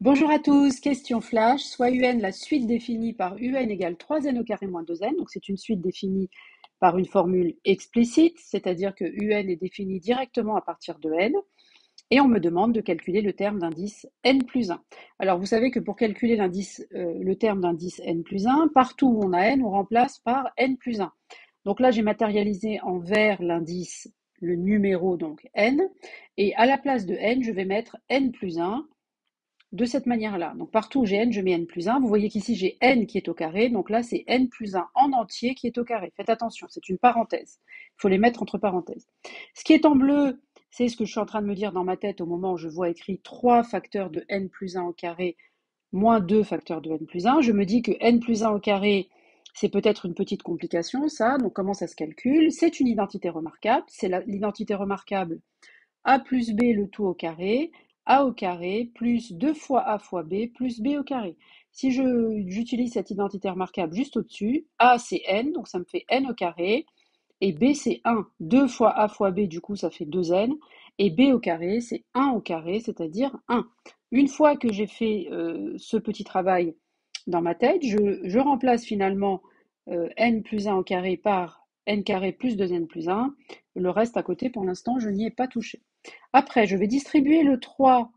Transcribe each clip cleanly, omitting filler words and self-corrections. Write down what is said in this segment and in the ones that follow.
Bonjour à tous, question flash. Soit UN la suite définie par UN égale 3n au carré moins 2n. Donc c'est une suite définie par une formule explicite, c'est-à-dire que UN est défini directement à partir de n. Et on me demande de calculer le terme d'indice n plus 1. Alors vous savez que pour calculer le terme d'indice n plus 1, partout où on a n, on remplace par n plus 1. Donc là, j'ai matérialisé en vert l'indice, le numéro donc n, et à la place de n, je vais mettre n plus 1 de cette manière-là. Donc partout où j'ai n, je mets n plus 1. Vous voyez qu'ici, j'ai n qui est au carré, donc là, c'est n plus 1 en entier qui est au carré. Faites attention, c'est une parenthèse. Il faut les mettre entre parenthèses. Ce qui est en bleu, c'est ce que je suis en train de me dire dans ma tête au moment où je vois écrit 3 facteurs de n plus 1 au carré moins 2 facteurs de n plus 1. Je me dis que n plus 1 au carré, c'est peut-être une petite complication, ça. Donc comment ça se calcule? C'est une identité remarquable. C'est l'identité remarquable a plus b le tout au carré, a au carré, plus 2 fois a fois b, plus b au carré. Si j'utilise cette identité remarquable juste au-dessus, a c'est n, donc ça me fait n au carré, et b c'est 1. 2 fois a fois b, du coup ça fait 2n, et b au carré c'est 1 au carré, c'est-à-dire 1. Une fois que j'ai fait ce petit travail dans ma tête, je remplace finalement n plus 1 au carré par n carré plus 2n plus 1. Le reste à côté, pour l'instant, je n'y ai pas touché. Après, je vais distribuer le 3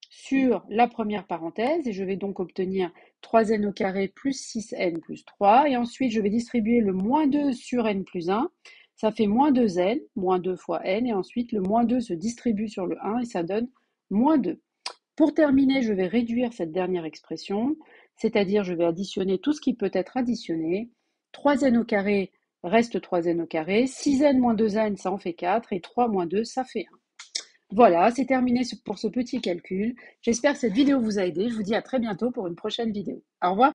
sur la première parenthèse et je vais donc obtenir 3n au carré plus 6n plus 3. Et ensuite, je vais distribuer le moins 2 sur n plus 1. Ça fait moins 2n, moins 2 fois n. Et ensuite, le moins 2 se distribue sur le 1 et ça donne moins 2. Pour terminer, je vais réduire cette dernière expression, c'est-à-dire je vais additionner tout ce qui peut être additionné. 3n au carré reste 3n au carré. 6n moins 2n, ça en fait 4. Et 3 moins 2, ça fait 1. Voilà, c'est terminé pour ce petit calcul. J'espère que cette vidéo vous a aidé. Je vous dis à très bientôt pour une prochaine vidéo. Au revoir.